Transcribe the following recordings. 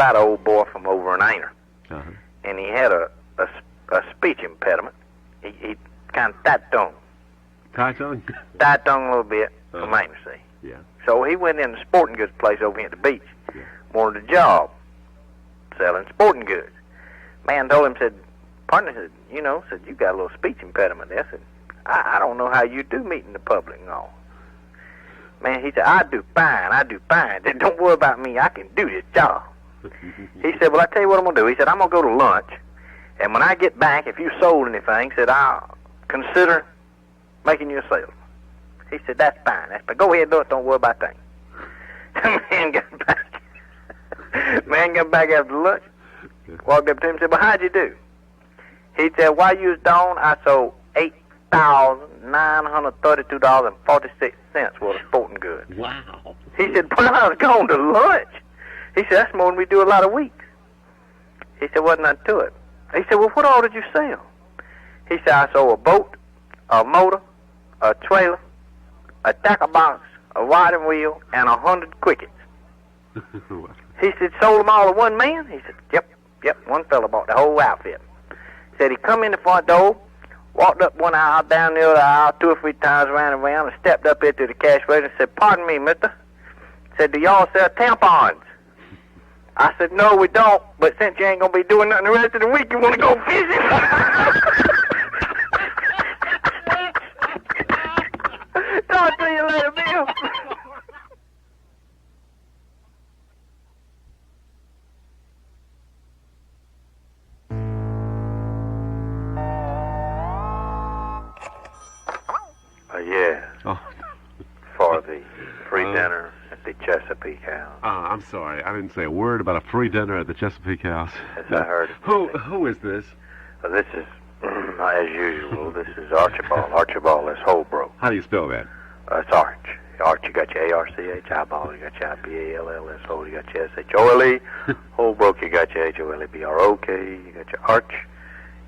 about an old boy from over in Ainer. Uh-huh. And he had a speech impediment. He kind of tight-tongued. Tight-tongued? Tight-tongued a little bit from Ainer, see. Yeah. So he went in the sporting goods place over here at the beach. Yeah. Wanted a job selling sporting goods. Man told him, said, partner, said, you got a little speech impediment there. I said, I don't know how you do meet in the public and all. Man, he said, I do fine. Said, don't worry about me. I can do this job. He said, well, I tell you what I'm going to do. He said, I'm going to go to lunch, and when I get back, if you sold anything, he said, I'll consider making you a sale. He said, that's fine. Go ahead and do it. Don't worry about things. Man got back after lunch, walked up to him and said, well, how'd you do? He said, while you was gone, I sold $8,932.46 worth of sporting goods. Wow. He said, while I was gone to lunch. He said, that's more than we do a lot of weeks. He said, wasn't nothing to it. He said, well, what all did you sell? He said, I sold a boat, a motor, a trailer, a tackle box, a riding wheel, and 100 crickets. He said, sold them all to one man? He said, yep, one fella bought the whole outfit. He said, he come in the front door, walked up one aisle, down the other aisle, 2 or 3 times, ran around, and stepped up here to the cash register and said, pardon me, mister. Said, do y'all sell tampons? I said, no, we don't, but since you ain't going to be doing nothing the rest of the week, you want to go fishing? Talk to you later, Bill. Yes. Oh. For the free dinner at the Chesapeake House. I'm sorry. I didn't say a word about a free dinner at the Chesapeake House. Yes, I heard it. Who is this? This is, as usual, this is Archibald. Archibald is Holbrook. How do you spell that? It's Arch. Arch, you got your A-R-C-H, eyeball, you got your I-B-A-L-L-S-O, you got your S-H-O-L-E. Holbrook, you got your H-O-L-E-B-R-O-K, you got your Arch.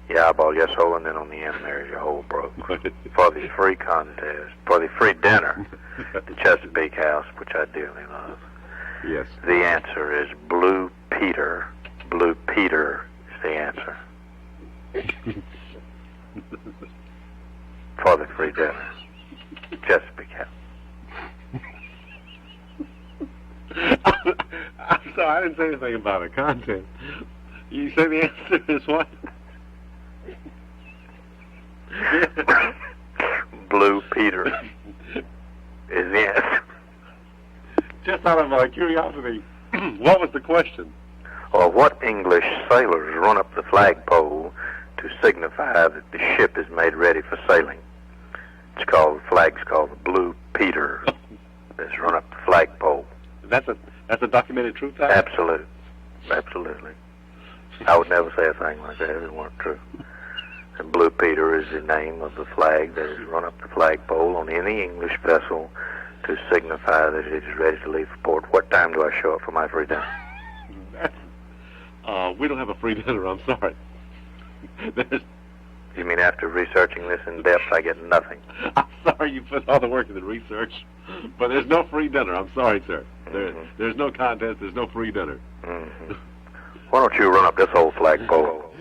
Your eyeball, yes, hole, and then on the end there is your Holbrook. For the free contest, for the free dinner, the Chesapeake House, which I dearly love. Yes. The answer is Blue Peter. Blue Peter is the answer. For the free dinner, Chesapeake House. I'm sorry, I didn't say anything about a contest. You say the answer is what? Blue Peter is the answer. Just out of curiosity, what was the question? Or what English sailors run up the flagpole to signify that the ship is made ready for sailing? It's called, the flag's called the Blue Peter. That's run up the flagpole. That's a documented truth fact? Absolutely. I would never say a thing like that if it weren't true. And Blue Peter is the name of the flag that is run up the flagpole on any English vessel to signify that it is ready to leave for port. What time do I show up for my free dinner? We don't have a free dinner, I'm sorry. You mean after researching this in depth, I get nothing? I'm sorry you put all the work in the research, but there's no free dinner. I'm sorry, sir. There's no contest. There's no free dinner. Mm-hmm. Why don't you run up this old flagpole?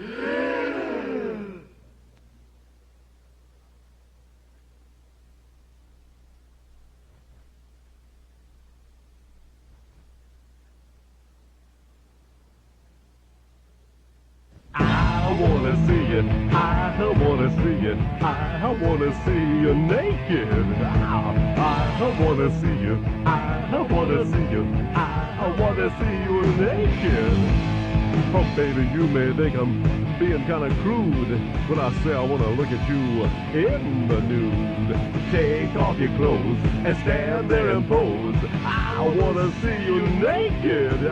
I wanna see you, I wanna see you, I wanna see you naked. I wanna see you, I wanna see you, I wanna see you naked. Oh baby, you may think I'm being kinda crude when I say I wanna look at you in the nude. Take off your clothes and stand there and pose. I wanna see you naked.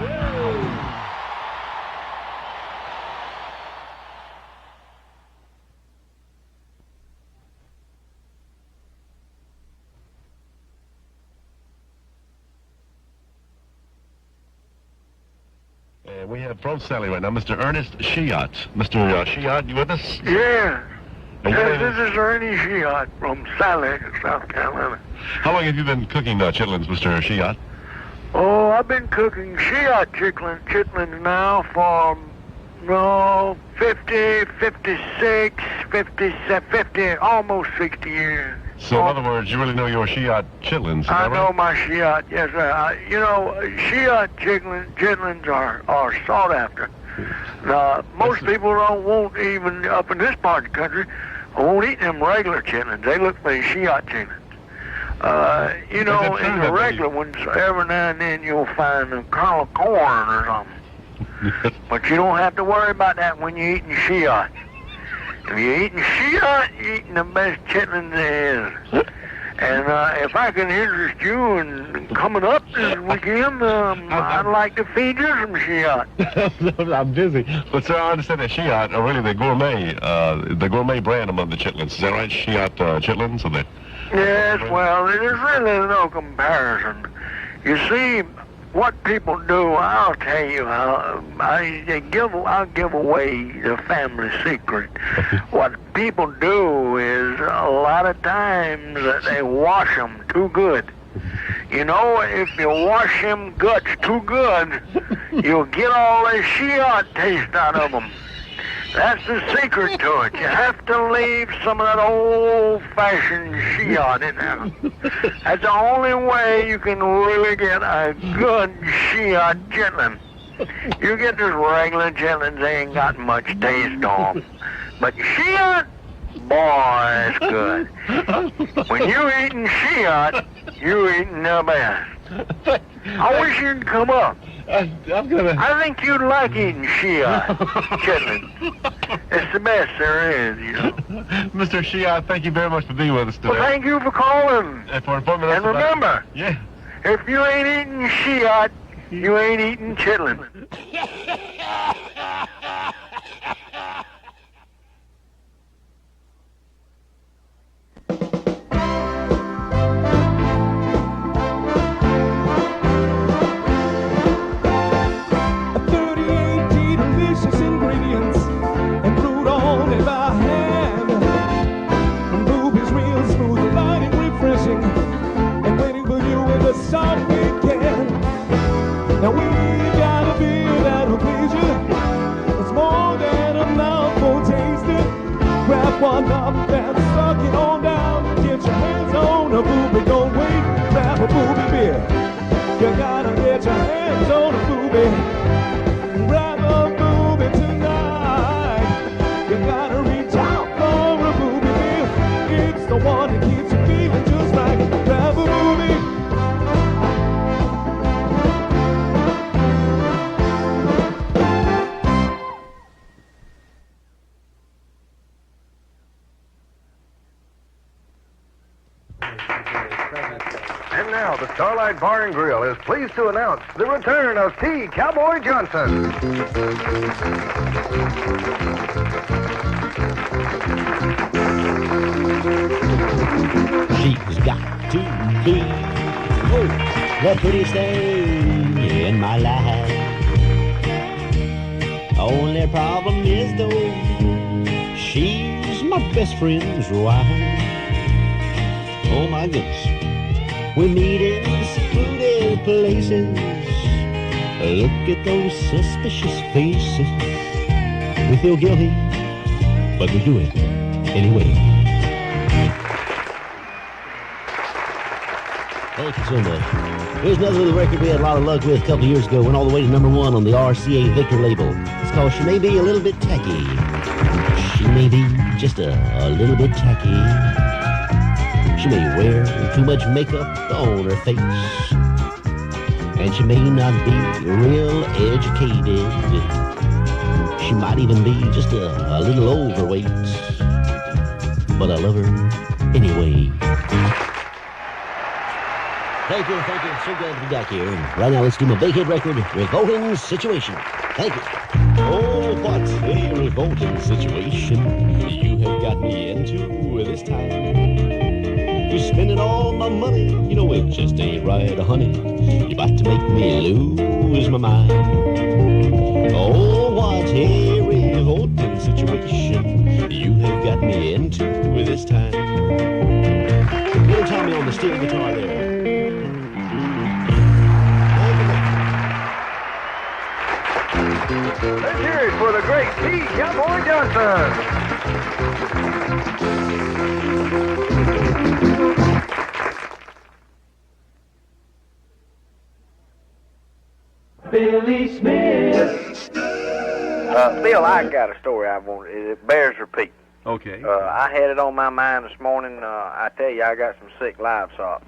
We have from Sally right now, Mr. Ernest Shiat. Mr. Shiat, you with us? Yeah. Yes, This is Ernie Shiat from Sally, South Carolina. How long have you been cooking chitlins, Mr. Shiat? Oh, I've been cooking Shiite chitlins now for, 50, 56, 57, 50, almost 60 years. So, in other words, you really know your Shiite chitlins, is that I right? know my Shiite, yes, sir. Shiite chitlins are sought after. Most people won't even, up in this part of the country, won't eat them regular chitlins. They look for the Shiite chitlins. In the regular ones, every now and then you'll find a kernel of corn or something. But you don't have to worry about that when you're eating Shiite. If you're eating Shiite, you're eating the best chitlins there is. And if I can interest you in coming up this weekend, I'd like to feed you some Shiite. I'm busy. But, sir, I understand that Shiite are really the gourmet brand among the chitlins. Is that right? Shiite chitlins? Are they? Yes, well, there's really no comparison. You see, what people do, I'll tell you, I'll give away the family secret. What people do is, a lot of times, they wash them too good. You know, if you wash them guts too good, you'll get all the Shiite taste out of them. That's the secret to it. You have to leave some of that old-fashioned Shiite in there. That's the only way you can really get a good Shiite chitlin. You get this regular chitlins, they ain't got much taste on them. But Shiite, boy, it's good. When you eating Shiite, you eating the best. I wish you'd come up. I think you'd like eating Shiite chitlins. It's the best there is, you know. Mr. Shiite, thank you very much for being with us today. Well, thank you for calling. And for informing us And remember, Yeah. if you ain't eating Shiite, you ain't eating chitlins. Now we got a beer that'll please you. It's more than a mouthful tasted. Grab one up and suck it on down. Get your hands on a booby, don't wait. Grab a booby beer. You gotta get your hands on a booby. Grab a booby tonight. You gotta reach out for a booby beer. It's the one that keeps you feeling just right. Grab a booby. And now, the Starlight Bar and Grill is pleased to announce the return of T. Cowboy Johnson. She's got to be the prettiest thing in my life. Only problem is though, she's my best friend's wife. Oh my goodness. We meet in secluded places. Look at those suspicious faces. We feel guilty, but we do it anyway. Thank you so much. Here's another little record we had a lot of luck with a couple of years ago. Went all the way to #1 on the RCA Victor label. It's called She May Be a Little Bit Tacky. She may be just a little bit tacky. She may wear too much makeup on her face, and she may not be real educated. She might even be just a little overweight, but I love her anyway. Thank you. So glad to be back here. And right now, let's do my big hit record, Revolting Situation. Thank you. Oh, what a revolting situation you have got me into this time. You're spending all my money, you know it just ain't right, honey. You're about to make me lose my mind. Oh, what a revolting situation you have got me into this time. Little Tommy on the steel guitar there. Let's hear it for the great T. Cowboy Johnson. Billy Smith. Bill, I got a story I want. It bears repeating. Okay. I had it on my mind this morning. I tell you, I got some sick livestock,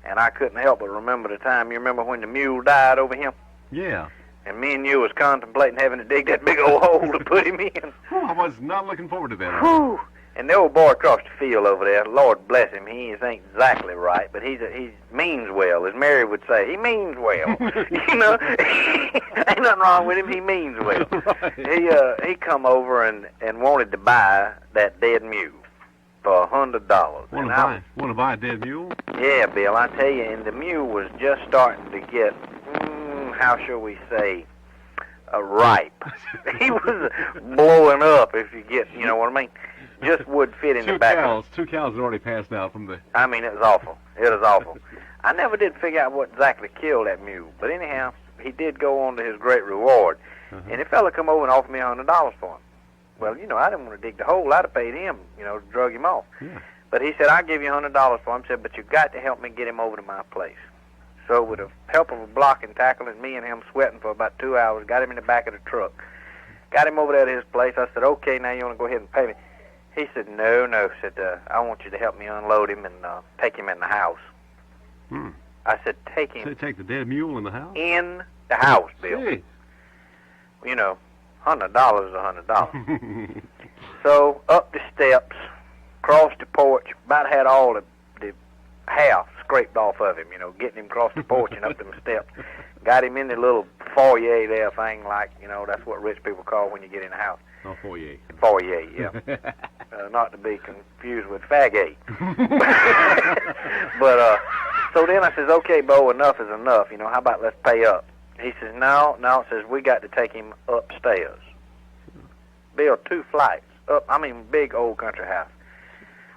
and I couldn't help but remember the time. You remember when the mule died over here? Yeah. And me and you was contemplating having to dig that big old hole to put him in. Whew, I was not looking forward to that. Whew. And the old boy across the field over there, Lord bless him, he ain't exactly right, but he means well, as Mary would say. He means well. You know, ain't nothing wrong with him. He means well. Right. He come over and wanted to buy that dead mule for $100. Want to buy a dead mule? Yeah, Bill, I tell you, and the mule was just starting to get, how shall we say, ripe. He was blowing up, if you get, you know what I mean. Just would fit in the back. Two cows had already passed out from the... I mean, it was awful. It was awful. I never did figure out what exactly killed that mule. But anyhow, he did go on to his great reward. And the fella come over and offered me $100 for him. Well, you know, I didn't want to dig the hole. I'd have paid him, you know, to drug him off. Yeah. But he said, I'll give you $100 for him. He said, but you got to help me get him over to my place. So with the help of a block and tackle and me and him sweating for about 2 hours, got him in the back of the truck. Got him over there to his place. I said, okay, now you want to go ahead and pay me? He said, no, said, I want you to help me unload him and take him in the house. I said, take him So take the dead mule in the house? in the house, Bill. Gee. You know, $100 is $100. So up the steps, across the porch, about had all the hair scraped off of him, you know, getting him across the porch and up them steps. Got him in the little foyer there thing, like, you know, that's what rich people call when you get in the house. Oh, foyer. Foyer, yeah. Not to be confused with fagate. But, so then I says, okay, Bo, enough is enough. You know, how about let's pay up? He says, no, says, we got to take him upstairs. Bill, 2 flights up, big old country house.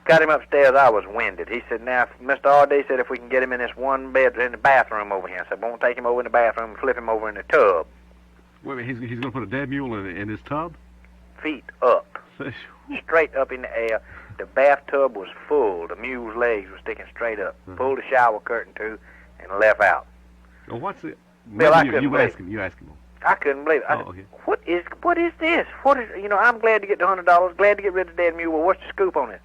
Got him upstairs, I was winded. He said, now, Mr. R.D. said if we can get him in this one bed in the bathroom over here. I said, won't take him over in the bathroom and flip him over in the tub. Wait a minute, he's going to put a dead mule in his tub? Feet up. Straight up in the air. The bathtub was full. The mule's legs were sticking straight up. Pulled the shower curtain to and left out. Well, what's it? Bill, I couldn't you believe ask him. You ask him. I couldn't believe it. I said, okay. What is this? What is, you know, I'm glad to get the $100, glad to get rid of the dead mule. Well, what's the scoop on it?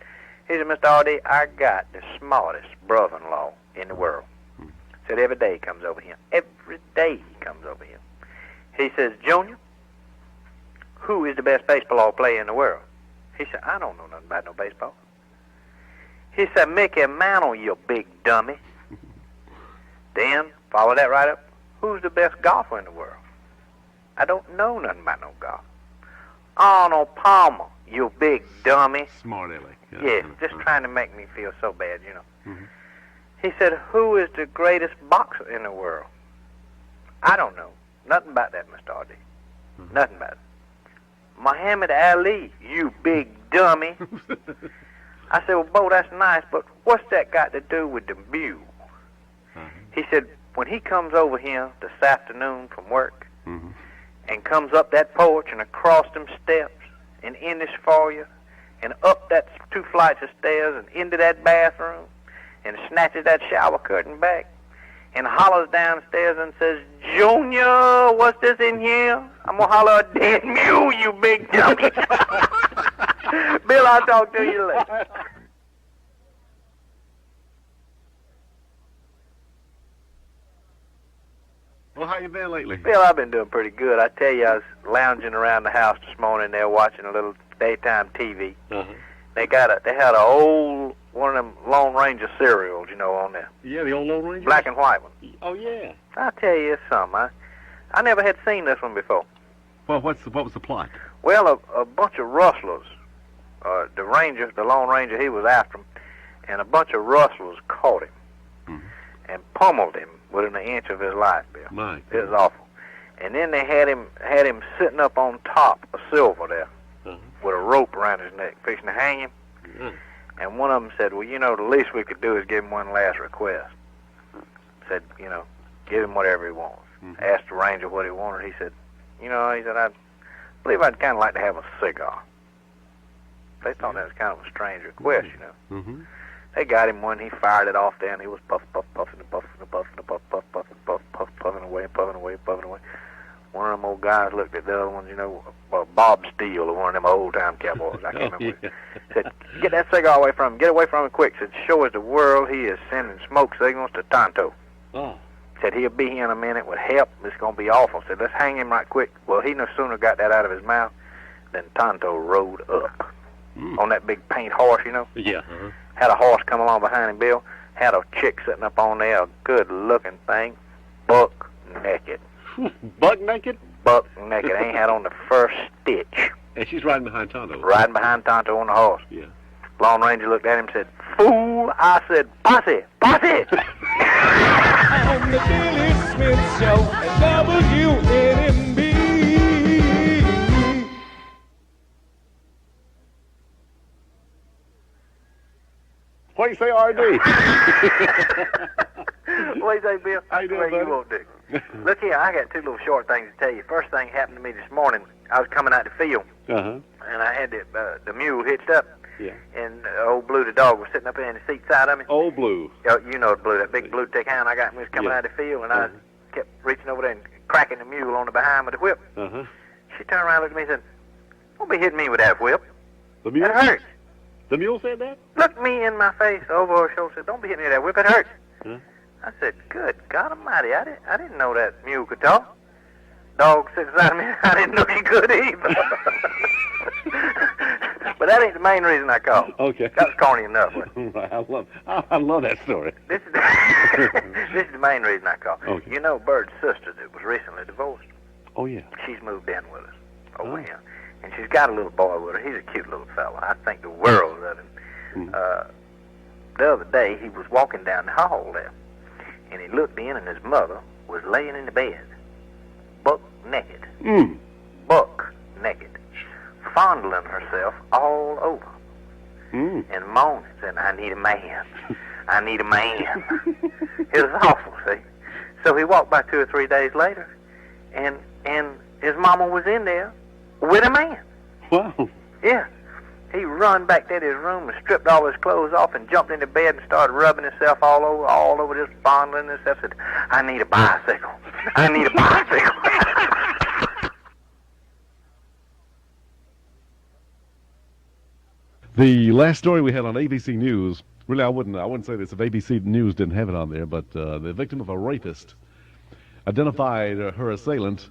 He said, Mr. R.D., I got the smartest brother-in-law in the world. Said every day he comes over here. Every day he comes over here. He says, Junior, who is the best baseball player in the world? He said, I don't know nothing about no baseball. He said, Mickey Mantle, you big dummy. Then, follow that right up, who's the best golfer in the world? I don't know nothing about no golf. Arnold Palmer, you big dummy. Smart aleck. Yes, just trying to make me feel so bad, you know. He said, who is the greatest boxer in the world? I don't know. Nothing about that, Mr. R.D. Nothing about it. Muhammad Ali, you big dummy. I said, well, Bo, that's nice, but what's that got to do with the mule? He said, when he comes over here this afternoon from work and comes up that porch and across them steps and in this foyer and up that 2 flights of stairs and into that bathroom and snatches that shower curtain back and hollers downstairs and says, Junior, what's this in here? I'm going to holler a dead mule, you big dummy. Bill, I'll talk to you later. Well, how you been lately? Bill, I've been doing pretty good. I tell you, I was lounging around the house this morning there watching a little daytime TV. They had a old one of them Lone Ranger cereals, you know, on there. Yeah, the old Lone Ranger? Black and white one. Oh, yeah. I'll tell you something. I never had seen this one before. Well, what was the plot? Well, a bunch of rustlers, the Lone Ranger, he was after him, and a bunch of rustlers caught him and pummeled him within an inch of his life, Bill. My It was awful. And then they had him sitting up on top of silver there with a rope around his neck, fixing to hang him. And one of them said, well, you know, the least we could do is give him one last request. Said, you know, give him whatever he wants. Asked the ranger what he wanted. He said, you know, he said, I believe I'd kind of like to have a cigar. They thought that was kind of a strange request, you know. Mm-hmm. They got him one. He fired it off there, and he was puffing away. One of them old guys looked at the other ones, you know, Bob Steele, or one of them old-time cowboys. I can't remember. Said, get that cigar away from him. Get away from him quick. Said, show us the world he is sending smoke signals to Tonto. Oh. Said, he'll be here in a minute with help. It's going to be awful. Said, let's hang him right quick. Well, he no sooner got that out of his mouth than Tonto rode up on that big paint horse, you know. Yeah. Uh-huh. Had a horse come along behind him, Bill. Had a chick sitting up on there, a good-looking thing, buck naked. Buck naked? Buck naked. Ain't had on the first stitch. And she's riding behind Tonto. Riding behind Tonto on the horse. Yeah. Lone Ranger looked at him and said, fool. I said, posse, posse. On the Billy Smith Show at WNMB. What do you say, R.D.? What do you say, Bill? How you doing, Well, buddy? you won't do. Look here, I got two little short things to tell you. First thing happened to me this morning. I was coming out the field, Uh-huh. and I had the mule hitched up, Yeah. and old Blue the dog was sitting up there in the seat side of me. Old Blue. You know Blue, that big blue tick hound I got when we was coming Yeah. out of the field, and I kept reaching over there and cracking the mule on the behind with the whip. Uh-huh. She turned around and looked at me and said, don't be hitting me with that whip. The mule? It hurts. The mule said that? Looked me in my face over her shoulder and said, don't be hitting me with that whip, it hurts. Huh? I said, good God Almighty, I didn't know that mule could talk. Dog sits beside me, I didn't know he could either. But that ain't the main reason I called. Okay. That was corny enough. Wasn't it? I love that story. This is this is the main reason I called. Okay. You know Bird's sister that was recently divorced. Oh, yeah. She's moved in with us. Oh, yeah. And she's got a little boy with her. He's a cute little fella. I think the world of him. The other day, he was walking down the hall there, and he looked in, and his mother was laying in the bed, buck naked. Buck naked, fondling herself all over, and moaning, saying, I need a man. I need a man. It was awful, see? So he walked by 2 or 3 days later, and his mama was in there with a man. Wow. Yeah. He run back to his room and stripped all his clothes off and jumped into bed and started rubbing himself all over, just fondling himself. Said, I need a bicycle. I need a bicycle. The last story we had on ABC News, really I wouldn't say this if ABC News didn't have it on there, but the victim of a rapist identified her assailant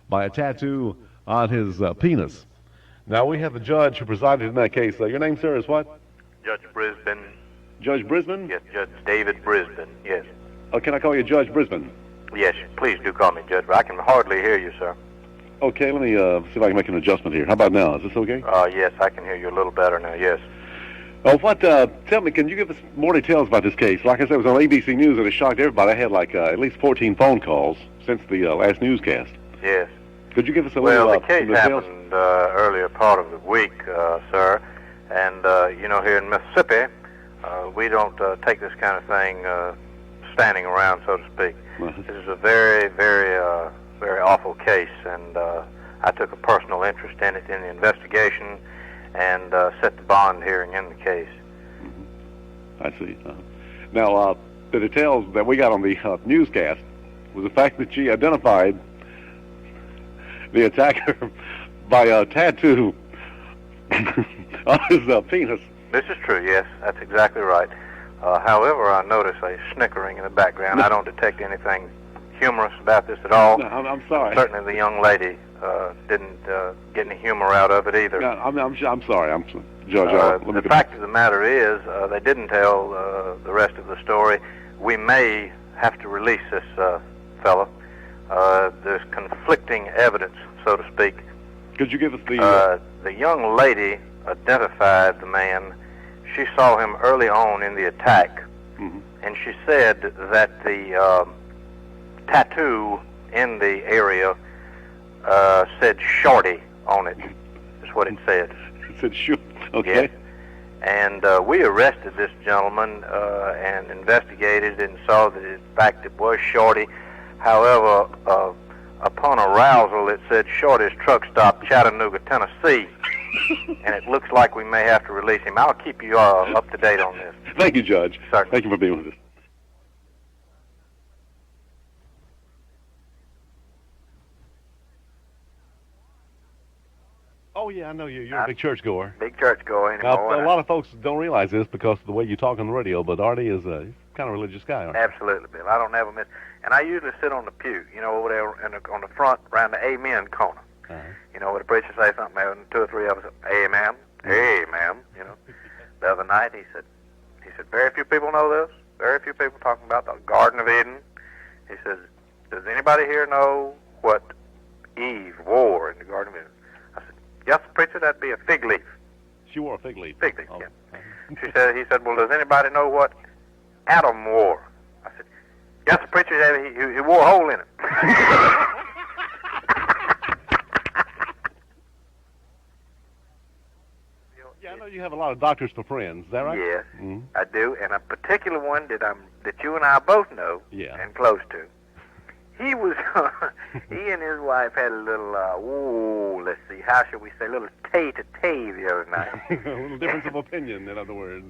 by a tattoo on his penis. Now, we have the judge who presided in that case. Your name, sir, is what? Judge Brisbane. Judge Brisbane? Yes, Judge David Brisbane. Yes. Oh, can I call you Judge Brisbane? Yes, please do call me Judge, but I can hardly hear you, sir. Okay, let me see if I can make an adjustment here. How about now? Is this okay? Yes, I can hear you a little better now, yes. Oh, tell me, can you give us more details about this case? Like I said, it was on ABC News, and it shocked everybody. I had at least 14 phone calls since the last newscast. Yes. Could you give us a little Well, the case details? happened earlier part of the week, sir, and, here in Mississippi, we don't take this kind of thing standing around, so to speak. This is a very, very, very awful case, and I took a personal interest in it in the investigation and set the bond hearing in the case. I see. Now, the details that we got on the newscast was the fact that she identified the attacker by a tattoo on his penis. This is true, yes, that's exactly right. However, I notice a snickering in the background. I don't detect anything humorous about this at all. No, I'm sorry. Certainly the young lady didn't get any humor out of it either. No, I'm sorry. Judge, the fact of the matter is, they didn't tell the rest of the story. We may have to release this fellow. There's conflicting evidence, so to speak. Could you give us the... The young lady identified the man. She saw him early on in the attack, and she said that the tattoo in the area said Shorty on it, is what it said. It said Shorty, okay. Yes. And we arrested this gentleman and investigated and saw that in fact it was Shorty. However, upon upon arousal, it said shortest truck stop, Chattanooga, Tennessee. And it looks like we may have to release him. I'll keep you up to date on this. Thank you, Judge. Certainly. Thank you for being with us. Oh, yeah, I know you. You're a big churchgoer. Big churchgoer anymore. Now, a lot of folks don't realize this because of the way you talk on the radio, but Artie is a kind of religious guy, aren't you? Absolutely, Bill. I don't ever miss. And I usually sit on the pew, over there on the front, around the amen corner. Uh-huh. Where the preacher say something, and 2 or 3 of us, amen, amen. The other night he said, very few people know this. Very few people talking about the Garden of Eden. He says, does anybody here know what Eve wore in the Garden of Eden? I said, yes, preacher, that'd be a fig leaf. She wore a fig leaf. Fig leaf, oh. yeah. He said, well, does anybody know what Adam wore? I said, yes, preacher, he wore a hole in it. Yeah, I know you have a lot of doctors for friends. Is that right? Yes, Mm-hmm. I do, and a particular one that you and I both know and close to. He was, he and his wife had a little, let's see, how should we say, a little tay-to-tay the other night. A little difference of opinion, in other words.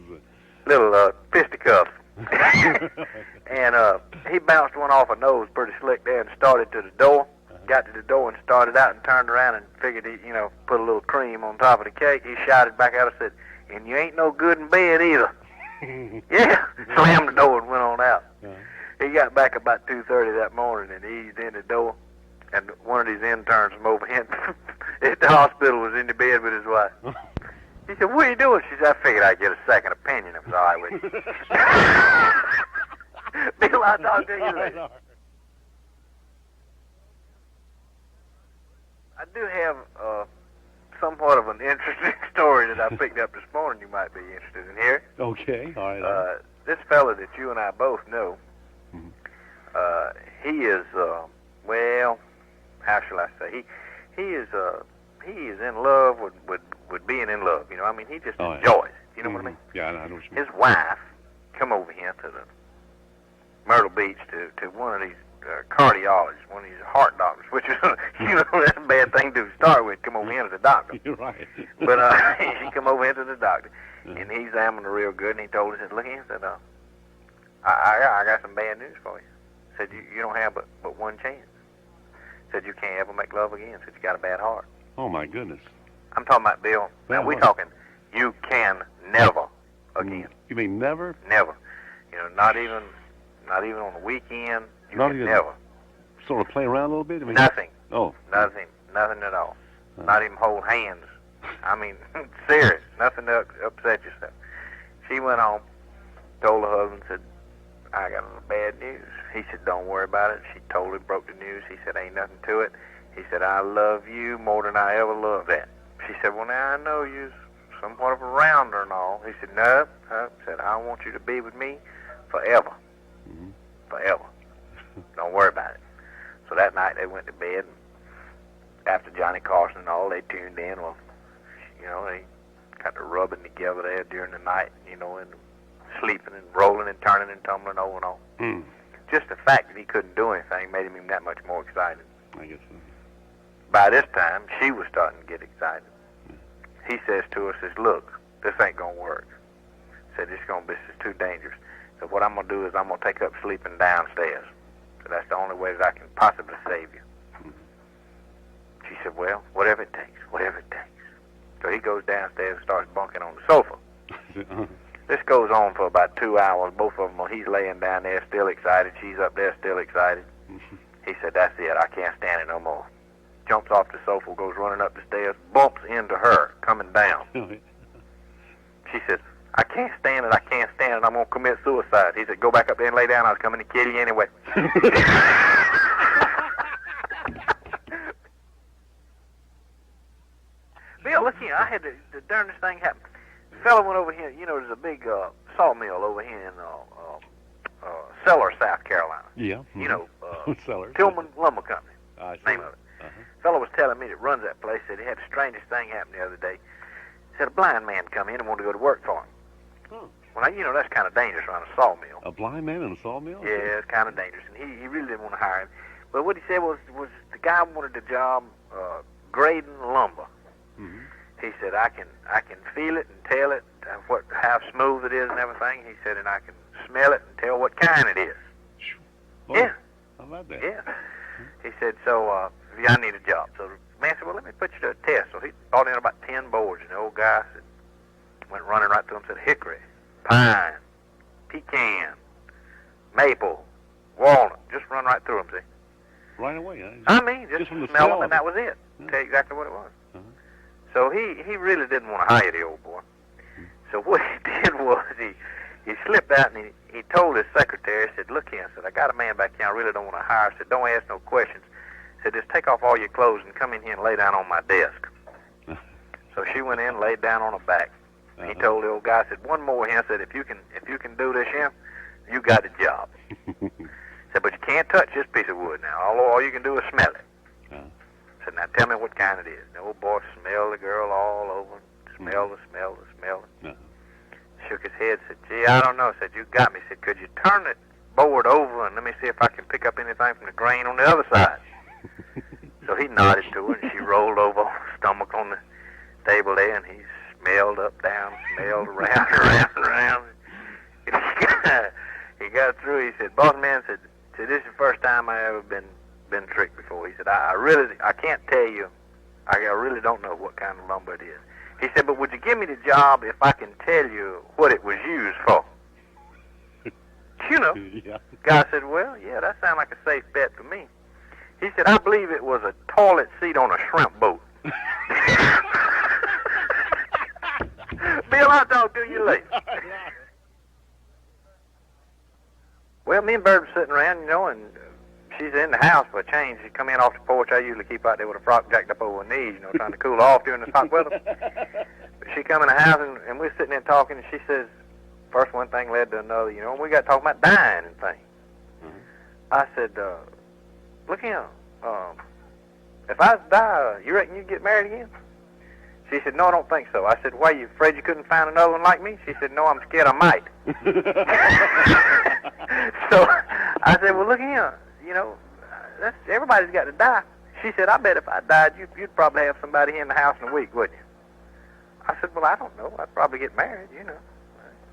Little fisticuffs. And he bounced one off her nose pretty slick there and started to the door. Got to the door and started out and turned around and figured he, put a little cream on top of the cake. He shouted back at us and said, and you ain't no good in bed either. Yeah, slammed the door and went on out. He got back about 2:30 that morning and eased in the door, and one of these interns from over here at the hospital was in the bed with his wife. He said, what are you doing? She said, I figured I'd get a second opinion if it's all right with you. Bill, I'll talk to you later. I do have somewhat of an interesting story that I picked up this morning you might be interested in hearing. Okay, all right. This fella that you and I both know, he is, well, how shall I say? He is in love with being in love. He just enjoys it. You know what I mean? Yeah, I know what you mean. His wife come over here to the Myrtle Beach to one of these cardiologists, one of these heart doctors, which is, that's a bad thing to start with, come over here to the doctor. You're right. But he come over here to the doctor, and he examined her real good, and he told her, he said, look here, he said, I got some bad news for you. Said, you don't have but one chance. Said, you can't ever make love again. Said, you got a bad heart. Oh, my goodness. I'm talking about, Bill, now we're talking, you can never again. You mean never? Never. Not even on the weekend. You can never. Sort of play around a little bit? Nothing. Oh. Nothing at all. Not even hold hands. Serious. Nothing to upset yourself. She went home, told her husband, said, I got a little bad news. He said, don't worry about it. She totally broke the news. He said, ain't nothing to it. He said, I love you more than I ever loved that. She said, well, now I know you're somewhat of a rounder and all. He said, no. Said, I want you to be with me forever. Mm-hmm. Forever. Don't worry about it. So that night they went to bed, and after Johnny Carson and all, they tuned in. Well, they got to rubbing together there during the night, and sleeping and rolling and turning and tumbling over and on. Mm. Just the fact that he couldn't do anything made him even that much more excited. I guess so. By this time, she was starting to get excited. He says to her, look, this ain't going to work. Said, this is too dangerous. So what I'm going to do is I'm going to take up sleeping downstairs. So that's the only way that I can possibly save you. She said, well, whatever it takes. So he goes downstairs and starts bunking on the sofa. This goes on for about 2 hours. Both of them, he's laying down there still excited. She's up there still excited. He said, that's it. I can't stand it no more. Jumps off the sofa, goes running up the stairs, bumps into her coming down. She says, I can't stand it. I'm going to commit suicide. He said, go back up there and lay down. I was coming to kill you anyway. Bill, look here. I had the darndest thing happen. The fellow went over here. There's a big sawmill over here in Sellers, South Carolina. Yeah. Sellers. Tillman Lumber Company. Name of it. Uh-huh. Fellow was telling me that runs that place said he had the strangest thing happen the other day. Said a blind man come in and wanted to go to work for him. Well, that's kind of dangerous around a sawmill. A blind man in a sawmill? Yeah, it's kind of dangerous, and he really didn't want to hire him. Well, what he said was the guy wanted the job grading lumber. Mm-hmm. He said, I can feel it and tell it how smooth it is and everything. He said, and I can smell it and tell what kind it is. Oh, Yeah. How about that? Yeah. He said, so I need a job. So the man said, well, let me put you to a test. So he brought in about 10 boards, and the old guy went running right through them and said, hickory, pine, pecan, maple, walnut. Just run right through them, see? Right away, huh? I mean, just from the smell smell them, of and that it. was it. Yeah. Tell you exactly what it was. Uh-huh. So he really didn't want to hire the old boy. So what he did was he slipped out and he told his secretary, he said, look here, I said, I got a man back here I really don't want to hire. I said, don't ask no questions. I said, just take off all your clothes and come in here and lay down on my desk. So she went in and laid down on her back. He told the old guy, I said, one more here. I said, if you can do this here, you got the job. I said, but you can't touch this piece of wood now. All you can do is smell it. I said, now tell me what kind it is. The old boy smelled the girl all over. Smelled the smell. Shook his head, said, gee, I don't know. Said, you got me. Said, could you turn the board over and let me see if I can pick up anything from the grain on the other side? So he nodded to her, and she rolled over on her stomach on the table there, and he smelled up, down, smelled around, around. He got through. He said, boss man, said, this is the first time I ever been tricked before. He said, I can't tell you. I really don't know what kind of lumber it is. He said, but would you give me the job if I can tell you what it was used for? You know. Yeah. Guy said, well, yeah, that sounds like a safe bet to me. He said, I believe it was a toilet seat on a shrimp boat. Bill, I'll talk to you later. Well, me and Bird were sitting around, you know, and she's in the house for a change. She come in off the porch. I usually keep out there with a frock jacked up over her knees, you know, trying to cool off during this hot weather. But she come in the house, and we're sitting there talking, and she says, first one thing led to another, you know, and we got talking about dying and things. I said, look here, if I die, you reckon you'd get married again? She said, no, I don't think so. I said, why, you afraid you couldn't find another one like me? She said, no, I'm scared I might. So I said, well, look here, you know, everybody's got to die. She said, I bet if I died, you'd probably have somebody here in the house in a week, wouldn't you? I said, well, I don't know. I'd probably get married, you know.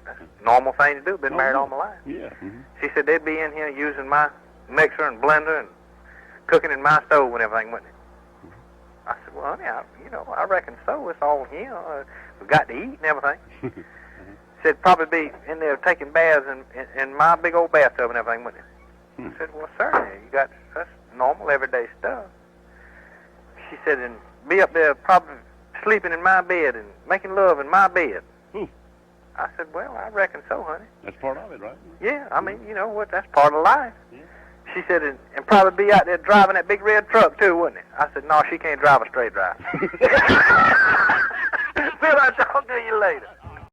That's a normal thing to do. Been married all my life. Yeah. Mm-hmm. She said, they'd be in here using my mixer and blender and cooking in my stove and everything, wouldn't it? I said, well, honey, I reckon so. It's all here. We've got to eat and everything. Said, probably be in there taking baths in my big old bathtub and everything, wouldn't it? I said, well, certainly. That's normal, everyday stuff. She said, and be up there probably sleeping in my bed and making love in my bed. I said, well, I reckon so, honey. That's part of it, right? Yeah, I mean, you know what? That's part of life. Yeah. She said, and probably be out there driving that big red truck, too, wouldn't it? I said, no, she can't drive a straight drive. Bill, I'll talk to you later.